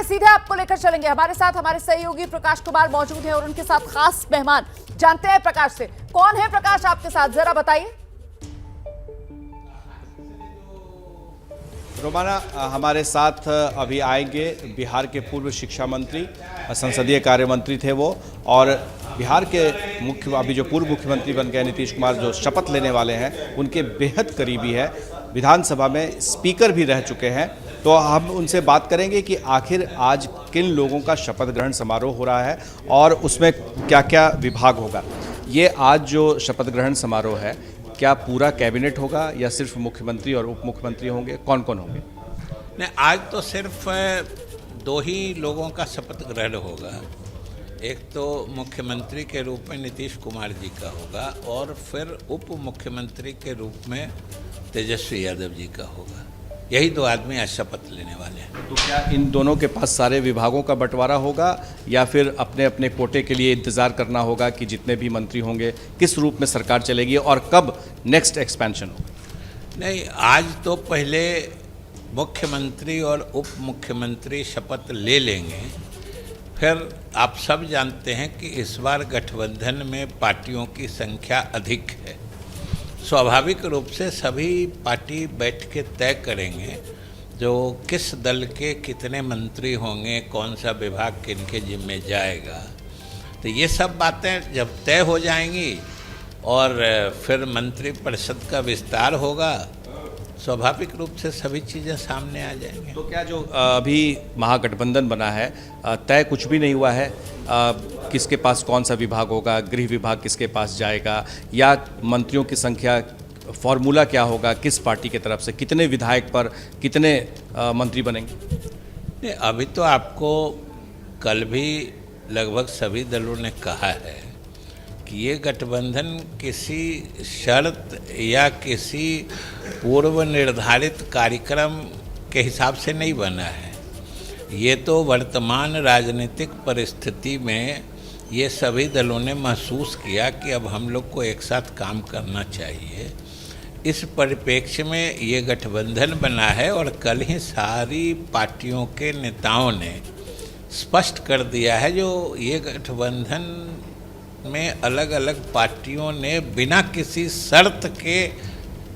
सीधे आपको लेकर चलेंगे। हमारे साथ हमारे सहयोगी प्रकाश कुमार मौजूद हैं और उनके साथ खास मेहमान। जानते हैं प्रकाश से। कौन है प्रकाश आपके साथ, जरा बताइए। रोमाना, हमारे साथ अभी आएंगे बिहार के पूर्व शिक्षा मंत्री, संसदीय कार्य मंत्री थे वो, और बिहार के अभी जो पूर्व मुख्यमंत्री बन गए नीतीश कुमार, जो शपथ लेने वाले हैं, उनके बेहद करीबी है, विधानसभा में स्पीकर भी रह चुके हैं। तो हम उनसे बात करेंगे कि आखिर आज किन लोगों का शपथ ग्रहण समारोह हो रहा है और उसमें क्या क्या विभाग होगा। ये आज जो शपथ ग्रहण समारोह है, क्या पूरा कैबिनेट होगा या सिर्फ मुख्यमंत्री और उप मुख्यमंत्री होंगे, कौन कौन होंगे? नहीं, आज तो सिर्फ दो ही लोगों का शपथ ग्रहण होगा। एक तो मुख्यमंत्री के रूप में नीतीश कुमार जी का होगा और फिर उप मुख्यमंत्री के रूप में तेजस्वी यादव जी का होगा। यही दो आदमी आज शपथ लेने वाले हैं। तो क्या इन दोनों के पास सारे विभागों का बंटवारा होगा या फिर अपने अपने कोटे के लिए इंतजार करना होगा कि जितने भी मंत्री होंगे किस रूप में सरकार चलेगी और कब नेक्स्ट एक्सपेंशन होगा? नहीं, आज तो पहले मुख्यमंत्री और उप मुख्यमंत्री शपथ ले लेंगे। फिर आप सब जानते हैं कि इस बार गठबंधन में पार्टियों की संख्या अधिक है। स्वाभाविक रूप से सभी पार्टी बैठ के तय करेंगे जो किस दल के कितने मंत्री होंगे, कौन सा विभाग किनके जिम्मे जाएगा। तो ये सब बातें जब तय हो जाएंगी और फिर मंत्रिपरिषद का विस्तार होगा, स्वाभाविक रूप से सभी चीज़ें सामने आ जाएंगी। तो क्या जो अभी महागठबंधन बना है, तय कुछ भी नहीं हुआ है, किसके पास कौन सा विभाग होगा, गृह विभाग किसके पास जाएगा, या मंत्रियों की संख्या फॉर्मूला क्या होगा, किस पार्टी की तरफ से कितने विधायक पर कितने मंत्री बनेंगे? नहीं, अभी तो आपको कल भी लगभग सभी दलों ने कहा है कि ये गठबंधन किसी शर्त या किसी पूर्व निर्धारित कार्यक्रम के हिसाब से नहीं बना है। ये तो वर्तमान राजनीतिक परिस्थिति में ये सभी दलों ने महसूस किया कि अब हम लोग को एक साथ काम करना चाहिए। इस परिप्रेक्ष्य में ये गठबंधन बना है और कल ही सारी पार्टियों के नेताओं ने स्पष्ट कर दिया है। जो ये गठबंधन में अलग अलग पार्टियों ने बिना किसी शर्त के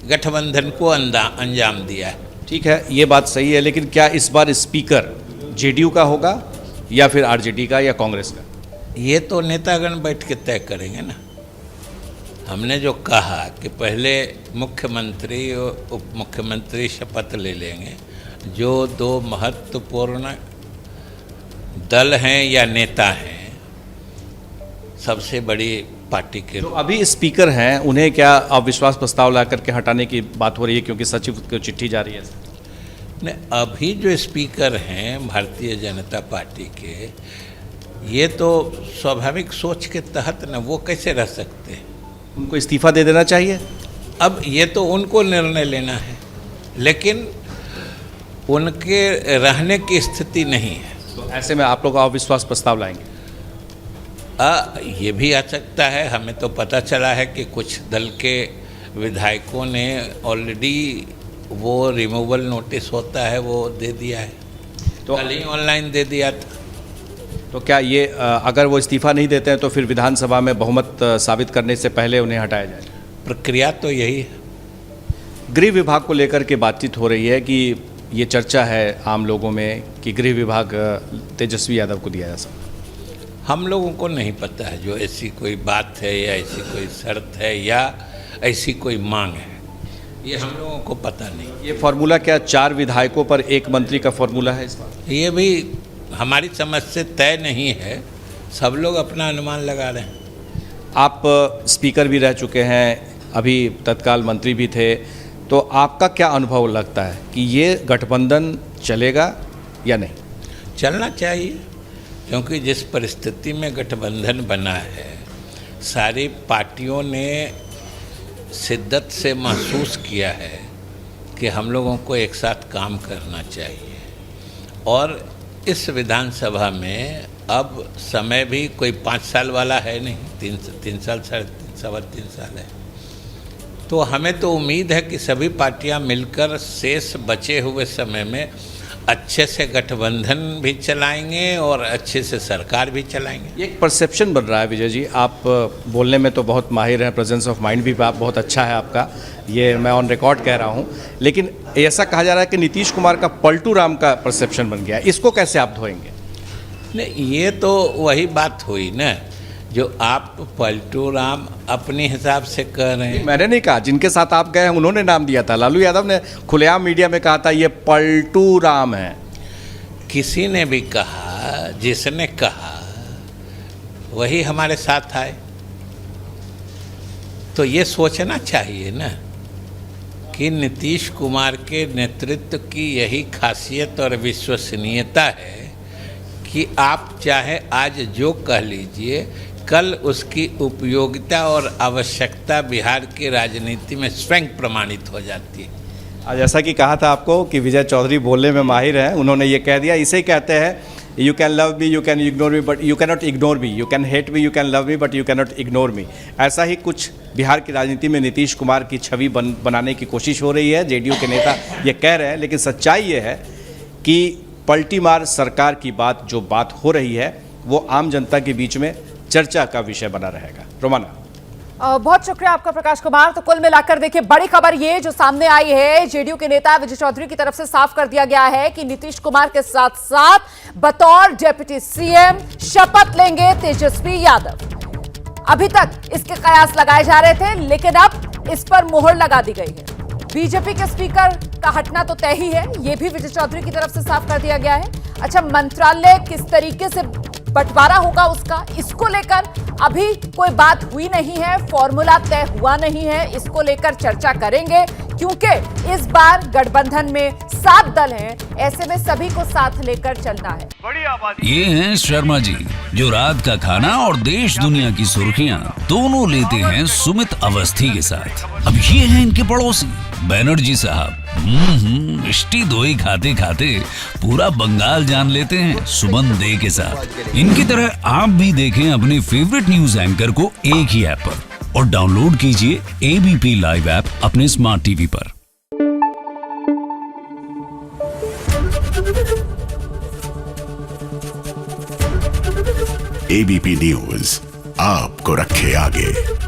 गठबंधन को अंजाम दिया है। ठीक है, ये बात सही है, लेकिन क्या इस बार स्पीकर जेडीयू का होगा या फिर आरजेडी का या कांग्रेस का? ये तो नेतागण बैठ के तय करेंगे ना। हमने जो कहा कि पहले मुख्यमंत्री और उप मुख्यमंत्री शपथ ले लेंगे, जो दो महत्वपूर्ण दल हैं या नेता हैं सबसे बड़ी पार्टी के। तो अभी स्पीकर हैं, उन्हें क्या अविश्वास प्रस्ताव ला करके हटाने की बात हो रही है क्योंकि सचिव को चिट्ठी जा रही है? नहीं, अभी जो स्पीकर हैं भारतीय जनता पार्टी के, ये तो स्वाभाविक सोच के तहत न वो कैसे रह सकते हैं। उनको इस्तीफा दे देना चाहिए। अब ये तो उनको निर्णय लेना है, लेकिन उनके रहने की स्थिति नहीं है। तो ऐसे में आप लोग अविश्वास प्रस्ताव लाएंगे? ये भी आ सकता है। हमें तो पता चला है कि कुछ दल के विधायकों ने ऑलरेडी वो रिमूवल नोटिस होता है वो दे दिया है, तो कल ही ऑनलाइन दे दिया था। तो क्या ये अगर वो इस्तीफा नहीं देते हैं तो फिर विधानसभा में बहुमत साबित करने से पहले उन्हें हटाया जाए? प्रक्रिया तो यही है। गृह विभाग को लेकर के बातचीत हो रही है कि ये चर्चा है आम लोगों में कि गृह विभाग तेजस्वी यादव को दिया जा सकता है। हम लोगों को नहीं पता है जो ऐसी कोई बात है या ऐसी कोई शर्त है या ऐसी कोई मांग है, ये हम लोगों को पता नहीं। ये फार्मूला क्या 4 विधायकों पर 1 मंत्री का फार्मूला है इस बार? ये भी हमारी समझ से तय नहीं है, सब लोग अपना अनुमान लगा रहे हैं। आप स्पीकर भी रह चुके हैं, अभी तत्काल मंत्री भी थे, तो आपका क्या अनुभव लगता है कि ये गठबंधन चलेगा या नहीं? चलना चाहिए, क्योंकि जिस परिस्थिति में गठबंधन बना है, सारी पार्टियों ने शिद्दत से महसूस किया है कि हम लोगों को एक साथ काम करना चाहिए। और इस विधानसभा में अब समय भी कोई 5 साल वाला है नहीं, 3 साल, 3.5 साल है। तो हमें तो उम्मीद है कि सभी पार्टियां मिलकर शेष बचे हुए समय में अच्छे से गठबंधन भी चलाएंगे और अच्छे से सरकार भी चलाएंगे। एक परसेप्शन बन रहा है विजय जी, आप बोलने में तो बहुत माहिर हैं, प्रेजेंस ऑफ माइंड भी आप बहुत अच्छा है आपका, ये मैं ऑन रिकॉर्ड कह रहा हूँ, लेकिन ऐसा कहा जा रहा है कि नीतीश कुमार का पलटू राम का परसेप्शन बन गया है, इसको कैसे आप धोएंगे? नहीं, ये तो वही बात हुई ना जो आप पलटू राम अपने हिसाब से कह रहे हैं। मैंने नहीं कहा, जिनके साथ आप गए हैं उन्होंने नाम दिया था, लालू यादव ने खुलेआम मीडिया में कहा था ये पलटू राम है। किसी ने भी कहा, जिसने कहा वही हमारे साथ आए, तो ये सोचना चाहिए ना कि नीतीश कुमार के नेतृत्व की यही खासियत और विश्वसनीयता है कि आप चाहे आज जो कह लीजिए, कल उसकी उपयोगिता और आवश्यकता बिहार की राजनीति में स्वयं प्रमाणित हो जाती है। आज जैसा कि कहा था आपको कि विजय चौधरी बोलने में माहिर हैं, उन्होंने ये कह दिया, इसे कहते हैं you can love me, you can ignore me, but you can not ignore me, you can hate me, you can love me, but you can not ignore me. ऐसा ही कुछ बिहार की राजनीति में नीतीश कुमार की छवि बनाने की कोशिश हो रही है, जेडीयू के नेता ये कह रहे हैं, लेकिन सच्चाई ये है कि पलटी मार सरकार की बात जो बात हो रही है वो आम जनता के बीच में चर्चा का विषय बना रहेगा। रोमाना, बहुत शुक्रिया आपका प्रकाश कुमार। तो कुल मिलाकर देखिए, बड़ी खबर ये जो सामने आई है, जेडीयू के नेता विजय चौधरी की तरफ से साफ कर दिया गया है कि नीतीश कुमार के साथ साथ बतौर डिप्टी सीएम शपथ लेंगे तेजस्वी यादव। अभी तक इसके कयास लगाए जा रहे थे, लेकिन अब इस पर मोहर लगा दी गई है। बीजेपी के स्पीकर का हटना तो तय ही है, यह भी विजय चौधरी की तरफ से साफ कर दिया गया है। अच्छा, मंत्रालय किस तरीके से बंटवारा होगा उसका, इसको लेकर अभी कोई बात हुई नहीं है, फॉर्मूला तय हुआ नहीं है, इसको लेकर चर्चा करेंगे क्योंकि इस बार गठबंधन में 7 दल हैं, ऐसे में सभी को साथ लेकर चलना है। ये हैं शर्मा जी, जो रात का खाना और देश दुनिया की सुर्खियां दोनों लेते हैं सुमित अवस्थी के साथ। अब ये हैं इनके पड़ोसी बनर्जी साहब। मिष्टी दोई खाते खाते पूरा बंगाल जान लेते हैं सुमन दे के साथ। इनकी तरह आप भी देखें अपने फेवरेट न्यूज एंकर को एक ही ऐप पर और डाउनलोड कीजिए एबीपी लाइव ऐप अपने स्मार्ट टीवी पर। एबीपी न्यूज आपको रखे आगे।